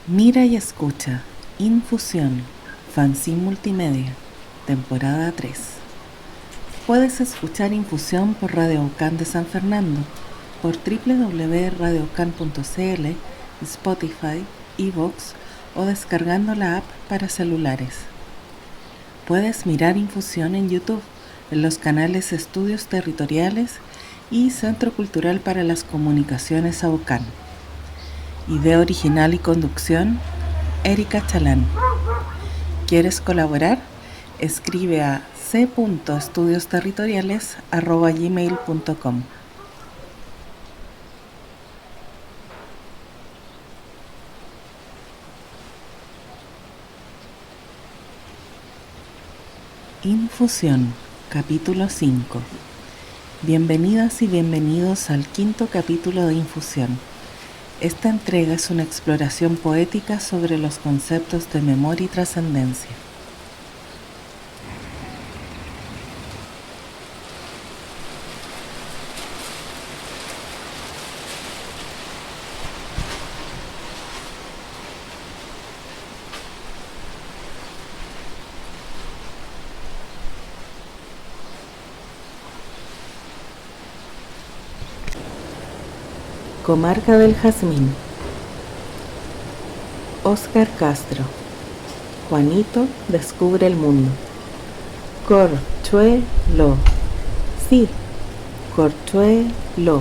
Mira y escucha, Infusión, fanzine multimedia, temporada 3. Puedes escuchar Infusión por Radio Aucán de San Fernando, por www.radioaucán.cl, Spotify, iVoox o descargando la app para celulares. Puedes mirar Infusión en YouTube, en los canales Estudios Territoriales y Centro Cultural para las Comunicaciones Aucán. Idea original y conducción, Erika Chalán. ¿Quieres colaborar? Escribe a c.estudiosterritoriales@gmail.com. Infusión, capítulo 5. Bienvenidas y bienvenidos al quinto capítulo de Infusión. Esta entrega es una exploración poética sobre los conceptos de memoria y trascendencia. Comarca del Jazmín. Óscar Castro. Juanito descubre el mundo. Corchuelo. Sí, corchuelo,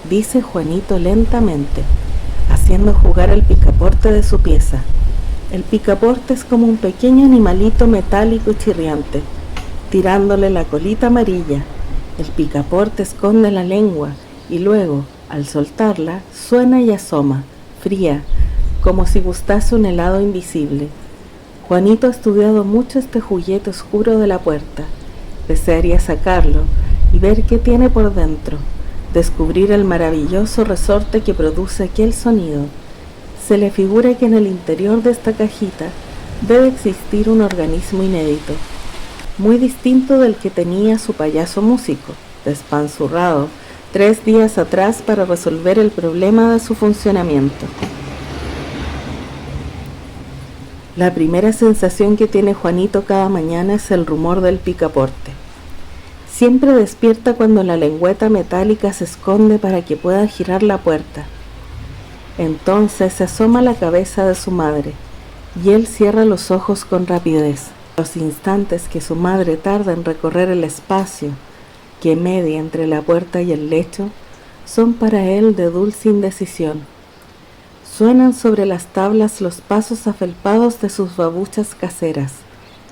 dice Juanito lentamente, haciendo jugar el picaporte de su pieza. El picaporte es como un pequeño animalito metálico y chirriante, tirándole la colita amarilla. El picaporte esconde la lengua y luego, al soltarla, suena y asoma, fría, como si gustase un helado invisible. Juanito ha estudiado mucho este juguete oscuro de la puerta. Desearía sacarlo y ver qué tiene por dentro, descubrir el maravilloso resorte que produce aquel sonido. Se le figura que en el interior de esta cajita debe existir un organismo inédito, muy distinto del que tenía su payaso músico, despanzurrado 3 días atrás para resolver el problema de su funcionamiento. La primera sensación que tiene Juanito cada mañana es el rumor del picaporte. Siempre despierta cuando la lengüeta metálica se esconde para que pueda girar la puerta. Entonces se asoma la cabeza de su madre y él cierra los ojos con rapidez. Los instantes que su madre tarda en recorrer el espacio que media entre la puerta y el lecho, son para él de dulce indecisión. Suenan sobre las tablas los pasos afelpados de sus babuchas caseras,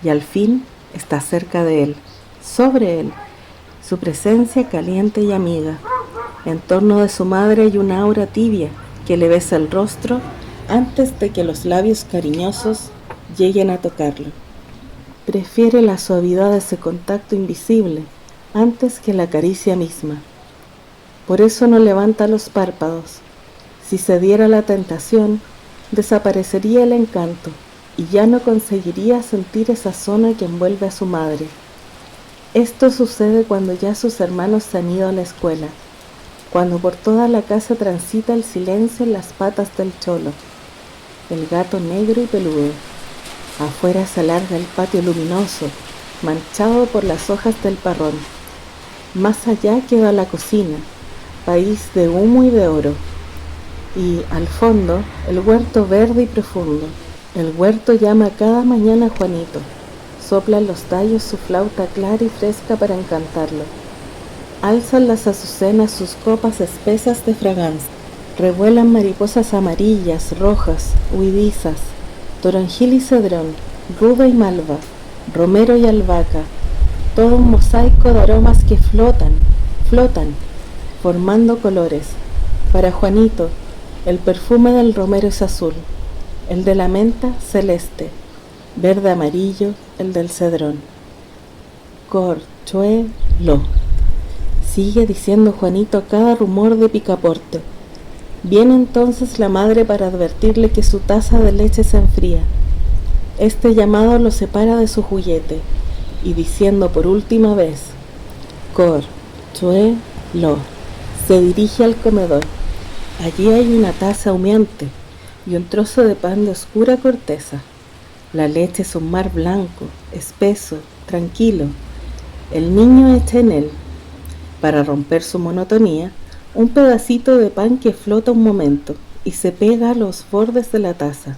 y al fin está cerca de él, sobre él, su presencia caliente y amiga. En torno de su madre hay una aura tibia que le besa el rostro antes de que los labios cariñosos lleguen a tocarlo. Prefiere la suavidad de ese contacto invisible antes que la caricia misma. Por eso no levanta los párpados. Si se diera la tentación, desaparecería el encanto y ya no conseguiría sentir esa zona que envuelve a su madre. Esto sucede cuando ya sus hermanos se han ido a la escuela, cuando por toda la casa transita el silencio en las patas del cholo, el gato negro y peludo. Afuera se alarga el patio luminoso, manchado por las hojas del parrón. Más allá queda la cocina, país de humo y de oro. Y, al fondo, el huerto verde y profundo. El huerto llama cada mañana a Juanito. Sopla en los tallos su flauta clara y fresca para encantarlo. Alzan las azucenas sus copas espesas de fragancia. Revuelan mariposas amarillas, rojas, huidizas, toronjil y cedrón, ruda y malva, romero y albahaca. Todo un mosaico de aromas que flotan, formando colores. Para Juanito, el perfume del romero es azul, el de la menta celeste, verde amarillo el del cedrón. Corchuelo, sigue diciendo Juanito a cada rumor de picaporte. Viene entonces la madre para advertirle que su taza de leche se enfría. Este llamado lo separa de su juguete y diciendo por última vez, corchuelo, se dirige al comedor. Allí hay una taza humeante y un trozo de pan de oscura corteza. La leche es un mar blanco, espeso, tranquilo. El niño echa en él, para romper su monotonía, un pedacito de pan que flota un momento y se pega a los bordes de la taza.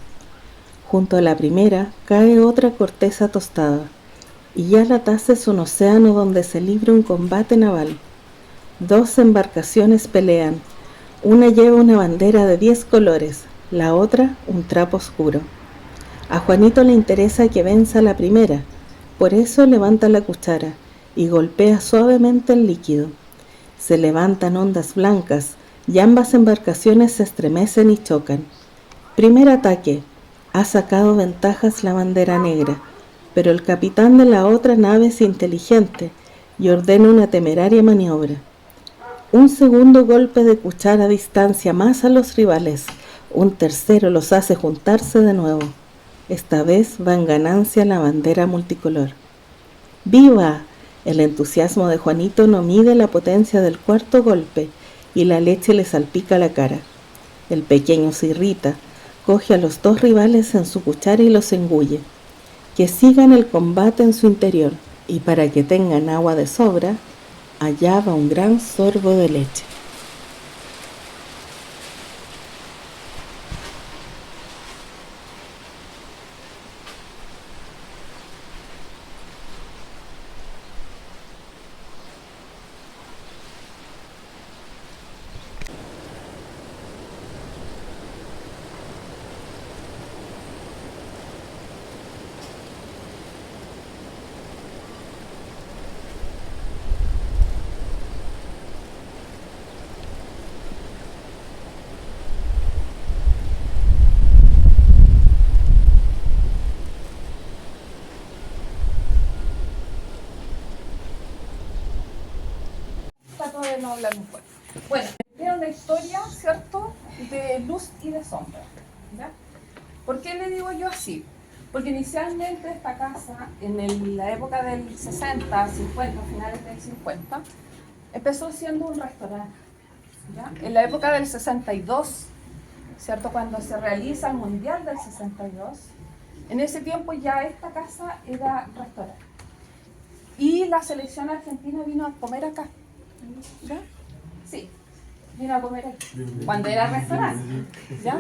Junto a la primera cae otra corteza tostada, y ya la taza es un océano donde se libra un combate naval. 2 embarcaciones pelean, una lleva una bandera de 10 colores, la otra un trapo oscuro. A Juanito le interesa que venza la primera, por eso levanta la cuchara y golpea suavemente el líquido. Se levantan ondas blancas y ambas embarcaciones se estremecen y chocan. Primer ataque. Ha sacado ventajas la bandera negra, pero el capitán de la otra nave es inteligente y ordena una temeraria maniobra. Un segundo golpe de cuchara distancia más a los rivales. Un tercero los hace juntarse de nuevo. Esta vez va en ganancia la bandera multicolor. ¡Viva! El entusiasmo de Juanito no mide la potencia del cuarto golpe y la leche le salpica la cara. El pequeño se irrita, coge a los 2 rivales en su cuchara y los engulle. Que sigan el combate en su interior y para que tengan agua de sobra, allá va un gran sorbo de leche. De no hablar muy fuerte. Bueno, tiene una historia, ¿cierto?, de luz y de sombra, ¿ya? ¿Por qué le digo yo así? Porque inicialmente esta casa, en la época del 60, 50, finales del 50, empezó siendo un restaurante, ¿ya? En la época del 62, ¿cierto?, cuando se realiza el Mundial del 62, en ese tiempo ya esta casa era restaurante. Y la selección argentina vino a comer acá. ¿Ya? Sí, vino a comer aquí, cuando era restaurante, ¿ya?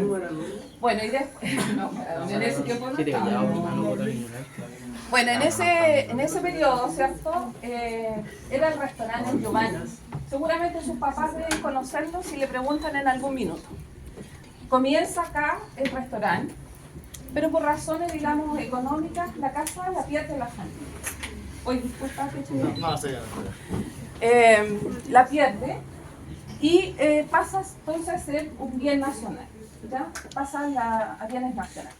Bueno, y después, no, en ese tiempo no estaba. Bueno, en ese periodo, ¿cierto? Era el restaurante en Giovanni. Seguramente sus papás deben conocerlo si le preguntan en algún minuto. Comienza acá el restaurante, pero por razones, digamos, económicas, la casa la pierde la familia. Oye, disculpa, la pierde y pasa entonces a ser un bien nacional, ¿ya? Pasa a bienes nacionales.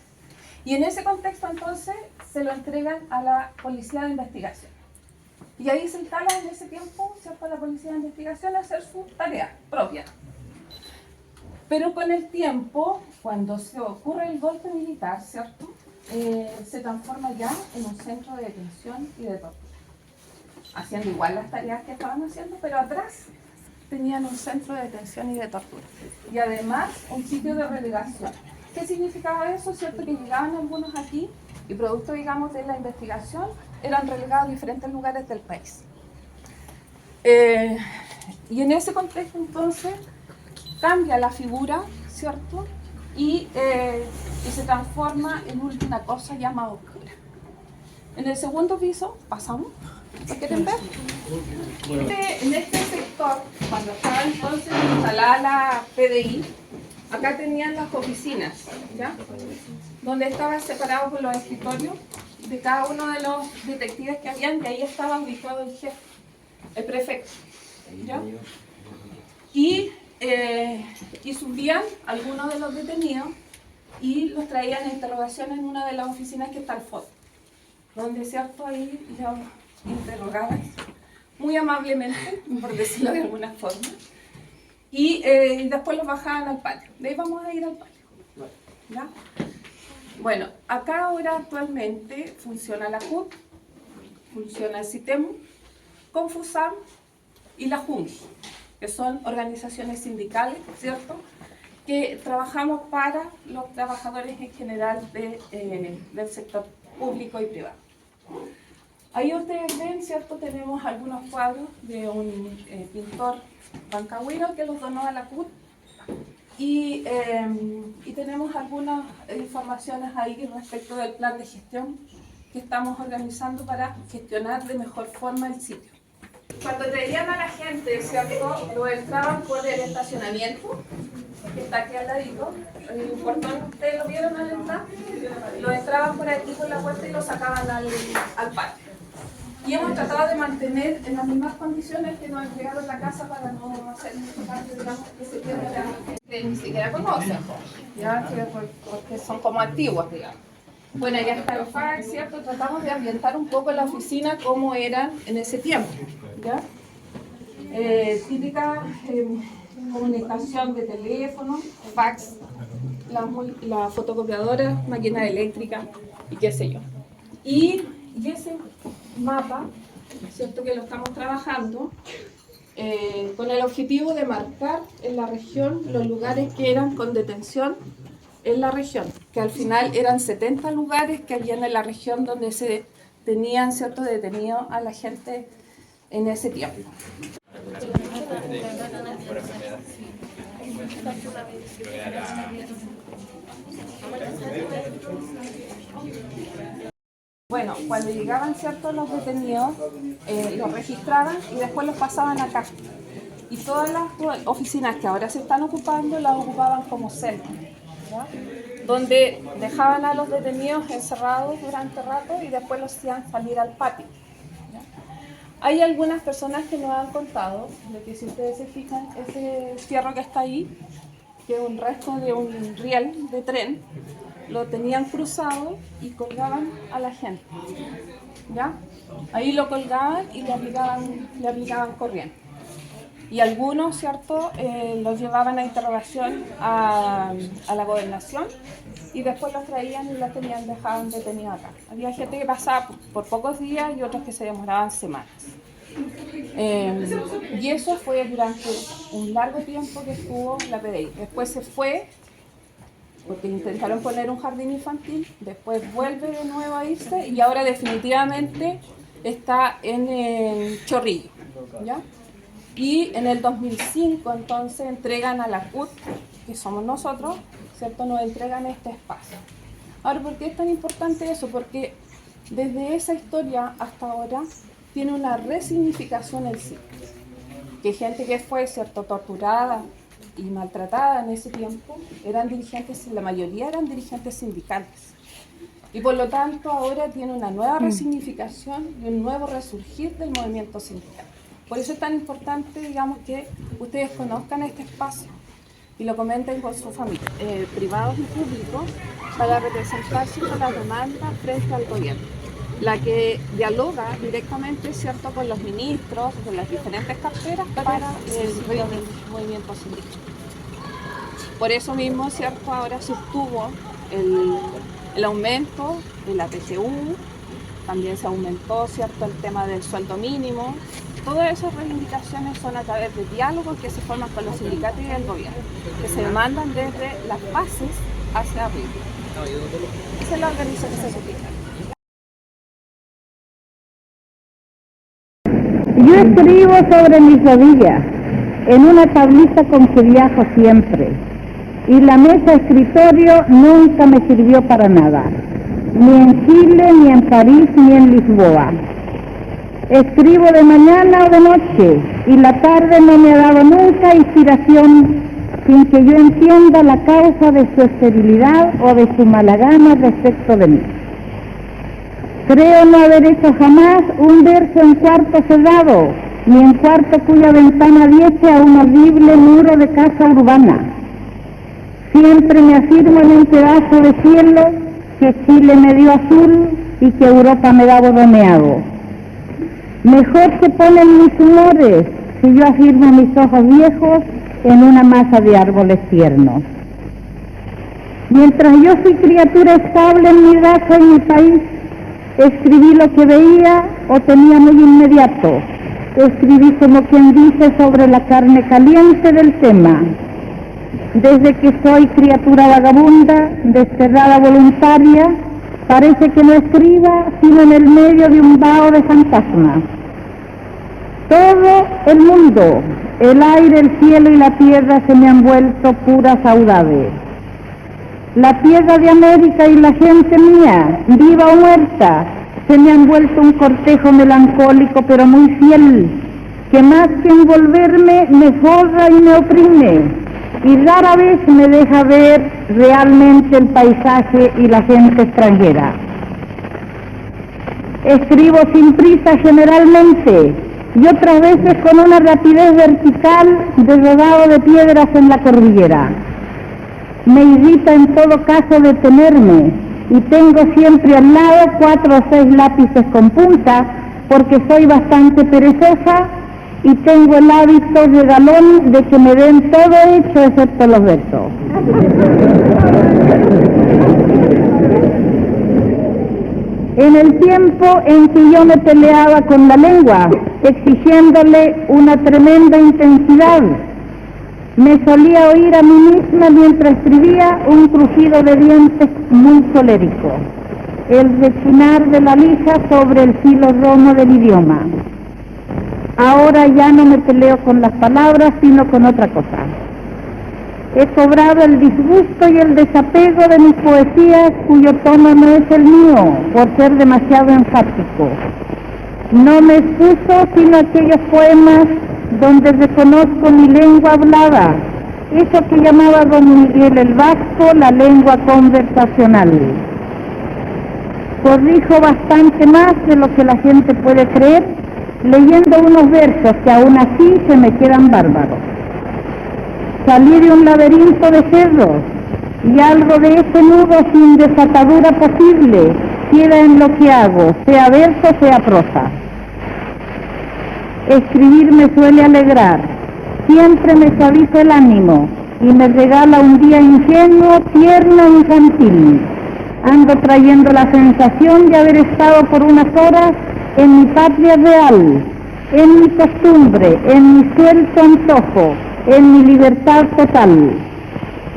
Y en ese contexto entonces se lo entregan a la Policía de Investigación. Y ahí se instala en ese tiempo, ¿cierto?, la Policía de Investigación a hacer su tarea propia. Pero con el tiempo, cuando se ocurre el golpe militar, ¿cierto?, se transforma ya en un centro de detención y de tortura. Haciendo igual las tareas que estaban haciendo, pero atrás tenían un centro de detención y de tortura. Y además un sitio de relegación. ¿Qué significaba eso? ¿Cierto? Que llegaban algunos aquí y producto, digamos, de la investigación, eran relegados a diferentes lugares del país. Y en ese contexto entonces cambia la figura, ¿cierto? Y se transforma en una cosa llamada oscura. En el segundo piso, pasamos. ¿Lo quieren ver? En este sector, cuando estaba entonces instalada la PDI, acá tenían las oficinas, ¿ya? Donde estaban separados por los escritorios de cada uno de los detectives que habían, y ahí estaba ubicado el jefe, el prefecto, ¿ya? Y subían algunos de los detenidos y los traían a interrogación en una de las oficinas que está al fondo, donde, ¿cierto?, ahí yo interrogaba muy amablemente, por decirlo de alguna forma, y después los bajaban al patio. De ahí vamos a ir al patio, ¿ya? Bueno, acá ahora actualmente funciona la CUT, funciona el CITEMU, Confusam y la JUNS, que son organizaciones sindicales, ¿cierto?, que trabajamos para los trabajadores en general del sector público y privado. Ahí ustedes ven, ¿cierto? Tenemos algunos cuadros de un pintor bancagüino que los donó a la CUT y tenemos algunas informaciones ahí respecto del plan de gestión que estamos organizando para gestionar de mejor forma el sitio. Cuando traían a la gente, ¿cierto? Lo entraban por el estacionamiento, que está aquí al ladito, el portón, ¿ustedes lo vieron al entrar? Lo entraban por aquí por la puerta y lo sacaban al patio. Y hemos tratado de mantener en las mismas condiciones que nos entregaron la casa para no hacer mucho cambio, digamos, que se pierda que ni siquiera conocen, ¿ya? Porque son como antiguos, digamos. Bueno, ya está el fax, ¿cierto? Tratamos de ambientar un poco la oficina como eran en ese tiempo, ¿ya? Típica comunicación de teléfono, fax, la fotocopiadora, máquina eléctrica y qué sé yo. Y ese mapa, ¿cierto? Que lo estamos trabajando con el objetivo de marcar en la región los lugares que eran con detención en la región, que al final eran 70 lugares que habían en la región donde se tenían, ¿cierto?, detenido a la gente en ese tiempo. Bueno, cuando llegaban, ¿cierto?, los detenidos, los registraban y después los pasaban acá. Y todas las oficinas que ahora se están ocupando las ocupaban como celdas, ¿ya? Donde dejaban a los detenidos encerrados durante rato y después los hacían salir al patio, ¿ya? Hay algunas personas que nos han contado de que, si ustedes se fijan, ese fierro que está ahí, que es un resto de un riel de tren, lo tenían cruzado y colgaban a la gente, ¿ya? Ahí lo colgaban y le aplicaban corriente. Y algunos, ¿cierto?, los llevaban a interrogación a la gobernación y después los traían y los dejaban detenidos acá. Había gente que pasaba por pocos días y otros que se demoraban semanas. Y eso fue durante un largo tiempo que estuvo la PDI. Después se fue porque intentaron poner un jardín infantil, después vuelve de nuevo a irse y ahora definitivamente está en Chorrillo, ¿ya? Y en el 2005 entonces entregan a la CUT, que somos nosotros, ¿cierto? Nos entregan este espacio. Ahora, ¿por qué es tan importante eso? Porque desde esa historia hasta ahora tiene una resignificación el sitio. Que gente que fue, ¿cierto?, torturada y maltratada en ese tiempo, eran dirigentes, la mayoría eran dirigentes sindicales. Y por lo tanto ahora tiene una nueva resignificación y un nuevo resurgir del movimiento sindical. Por eso es tan importante, digamos, que ustedes conozcan este espacio y lo comenten con sus familias, privados y públicos, para representarse con la demanda frente al gobierno. La que dialoga directamente, ¿cierto?, con los ministros, con las diferentes carteras para el movimiento sindical. Por eso mismo, ¿cierto?, ahora se obtuvo el aumento de la PGU, también se aumentó, ¿cierto?, el tema del sueldo mínimo. Todas esas reivindicaciones son a través de diálogos que se forman con los sindicatos y el gobierno, que se demandan desde las bases hacia arriba. Esa es la organización sindical. Yo escribo sobre mis rodillas, en una tablita con que viajo siempre, y la mesa escritorio nunca me sirvió para nada, ni en Chile, ni en París, ni en Lisboa. Escribo de mañana o de noche, y la tarde no me ha dado nunca inspiración sin que yo entienda la causa de su esterilidad o de su mala gana respecto de mí. Creo no haber hecho jamás un verso en cuarto cerrado, ni en cuarto cuya ventana diese a un horrible muro de casa urbana. Siempre me afirmo en un pedazo de cielo que Chile me dio azul y que Europa me da borroneado. Mejor se ponen mis humores si yo afirmo mis ojos viejos en una masa de árboles tiernos. Mientras yo fui criatura estable en mi raza y mi país, escribí lo que veía o tenía muy inmediato. Escribí como quien dice sobre la carne caliente del tema. Desde que soy criatura vagabunda, desterrada voluntaria, parece que no escriba sino en el medio de un vaho de fantasmas. Todo el mundo, el aire, el cielo y la tierra se me han vuelto puras saudades. La tierra de América y la gente mía, viva o muerta, se me han vuelto un cortejo melancólico pero muy fiel, que más que envolverme me forra y me oprime, y rara vez me deja ver realmente el paisaje y la gente extranjera. Escribo sin prisa generalmente, y otras veces con una rapidez vertical de rodado de piedras en la cordillera. Me irrita en todo caso detenerme, y tengo siempre al lado 4 o 6 lápices con punta, porque soy bastante perezosa y tengo el hábito regalón de que me den todo hecho excepto los versos. En el tiempo en que yo me peleaba con la lengua, exigiéndole una tremenda intensidad, me solía oír a mí misma mientras escribía un crujido de dientes muy colérico, el rechinar de la lija sobre el filo romo del idioma. Ahora ya no me peleo con las palabras, sino con otra cosa. He cobrado el disgusto y el desapego de mis poesías, cuyo tono no es el mío, por ser demasiado enfático. No me excuso sino aquellos poemas donde reconozco mi lengua hablada, eso que llamaba don Miguel el Vasco la lengua conversacional. Corrijo bastante más de lo que la gente puede creer, leyendo unos versos que aún así se me quedan bárbaros. Salí de un laberinto de cerros, y algo de ese nudo sin desatadura posible queda en lo que hago, sea verso, sea prosa. Escribir me suele alegrar, siempre me suaviza el ánimo y me regala un día ingenuo, tierno e infantil. Ando trayendo la sensación de haber estado por unas horas en mi patria real, en mi costumbre, en mi suelto antojo, en mi libertad total.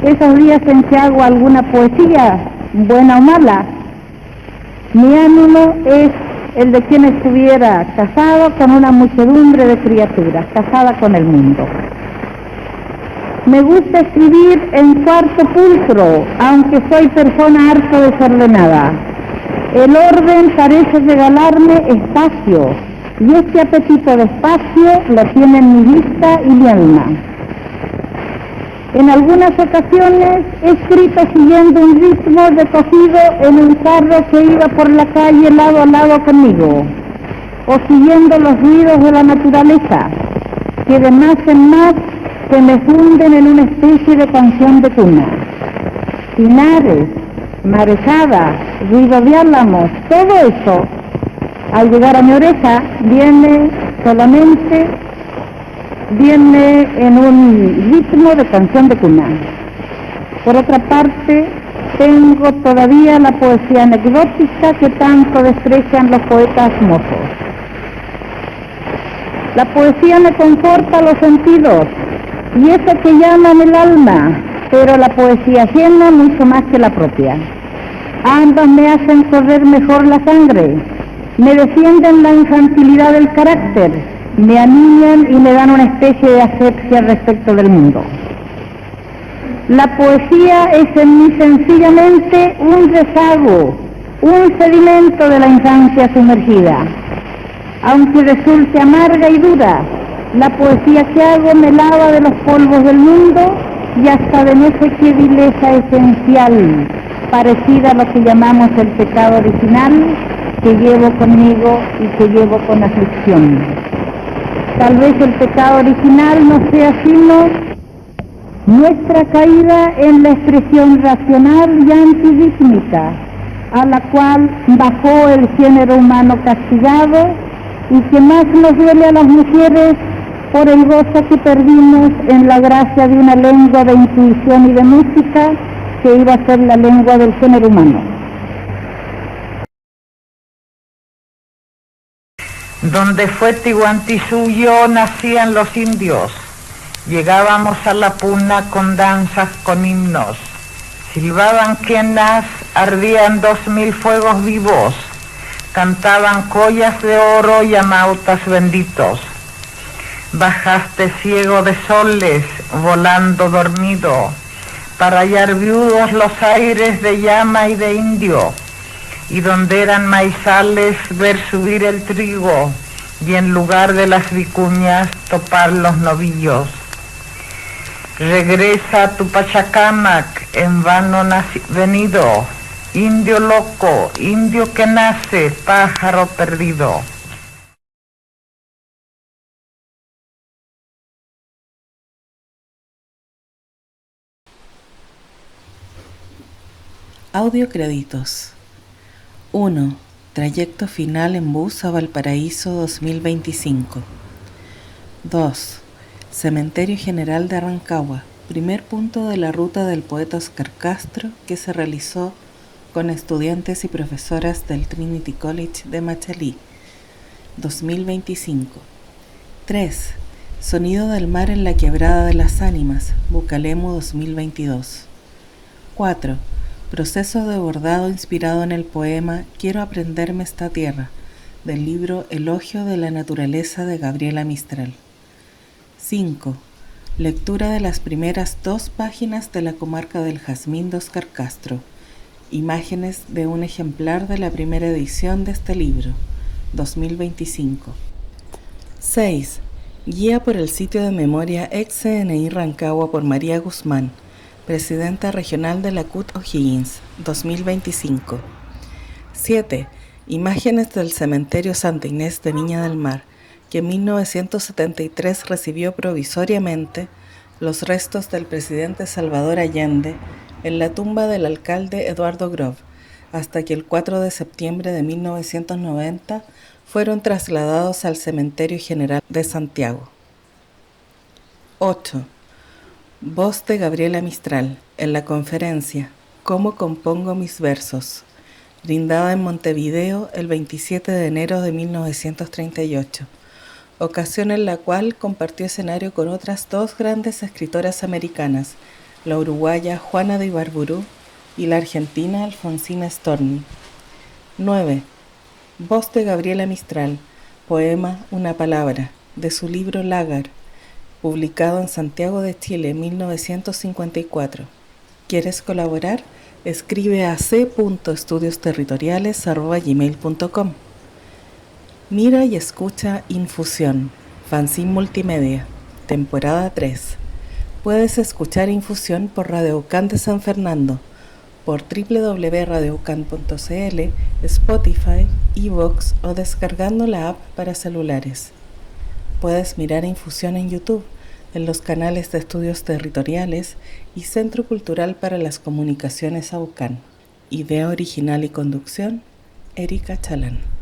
Esos días en que hago alguna poesía, buena o mala, mi ánimo es el de quien estuviera casado con una muchedumbre de criaturas, casada con el mundo. Me gusta escribir en cuarto pulcro, aunque soy persona harto desordenada. El orden parece regalarme espacio, y este apetito de espacio lo tienen mi vista y mi alma. En algunas ocasiones he escrito siguiendo un ritmo recogido en un carro que iba por la calle lado a lado conmigo, o siguiendo los ruidos de la naturaleza, que de más en más se me funden en una especie de canción de cuna. Pinares, marejada, ruido de álamos, todo eso, al llegar a mi oreja, viene en un ritmo de canción de cuna. Por otra parte, tengo todavía la poesía anecdótica que tanto desprecian los poetas mozos. La poesía me conforta los sentidos, y eso que llaman el alma, pero la poesía ajena mucho más que la propia. Ambas me hacen correr mejor la sangre, me defienden la infantilidad del carácter, me aniñan y me dan una especie de asepsia respecto del mundo. La poesía es en mí sencillamente un rezago, un sedimento de la infancia sumergida. Aunque resulte amarga y dura, la poesía que hago me lava de los polvos del mundo y hasta de no sé qué vileza esencial, parecida a lo que llamamos el pecado original, que llevo conmigo y que llevo con aflicción. Tal vez el pecado original no sea sino nuestra caída en la expresión racional y antirrítmica, a la cual bajó el género humano castigado, y que más nos duele a las mujeres por el gozo que perdimos en la gracia de una lengua de intuición y de música que iba a ser la lengua del género humano. Donde fue Tihuantisuyo nacían los indios, Llegábamos a la puna con danzas, con himnos. Silbaban quenas, ardían 2000 fuegos vivos. Cantaban collas de oro y amautas benditos. Bajaste ciego de soles, volando dormido, para hallar viudos los aires de llama y de indio, y donde eran maizales ver subir el trigo, y en lugar de las vicuñas topar los novillos. Regresa a tu Pachacamac, en vano venido, indio loco, indio que nace, pájaro perdido. Audio créditos. 1. Trayecto final en bus a Valparaíso 2025. 2. Cementerio General de Rancagua, primer punto de la ruta del poeta Óscar Castro que se realizó con estudiantes y profesoras del Trinity College de Machalí, 2025. 3. Sonido del mar en la Quebrada de las Ánimas, Bucalemu 2022. 4. Proceso de bordado inspirado en el poema Quiero aprenderme esta tierra, del libro Elogio de la naturaleza de Gabriela Mistral. 5. Lectura de las primeras 2 páginas de la comarca del Jazmín de Óscar Castro. Imágenes de un ejemplar de la primera edición de este libro, 2025. 6. Guía por el sitio de memoria ex-CNI Rancagua por María Guzmán, presidenta regional de la CUT O'Higgins, 2025. 7. Imágenes del cementerio Santa Inés de Viña del Mar, que en 1973 recibió provisoriamente los restos del presidente Salvador Allende en la tumba del alcalde Eduardo Grove, hasta que el 4 de septiembre de 1990 fueron trasladados al Cementerio General de Santiago. 8. Voz de Gabriela Mistral, en la conferencia ¿Cómo compongo mis versos?, brindada en Montevideo el 27 de enero de 1938, ocasión en la cual compartió escenario con otras 2 grandes escritoras americanas, la uruguaya Juana de Ibarburu y la argentina Alfonsina Storni. 9. Voz de Gabriela Mistral, poema Una palabra, de su libro Lágar, publicado en Santiago de Chile en 1954. ¿Quieres colaborar? Escribe a c.estudiosterritoriales@gmail.com. Mira y escucha Infusión, fanzine multimedia, temporada 3. Puedes escuchar Infusión por Radio UCAN de San Fernando, por www.radioucan.cl, Spotify, iVoox o descargando la app para celulares. Puedes mirar Infusión en YouTube, en los canales de Estudios Territoriales y Centro Cultural para las Comunicaciones AUCAN. Idea original y conducción, Erika Chalán.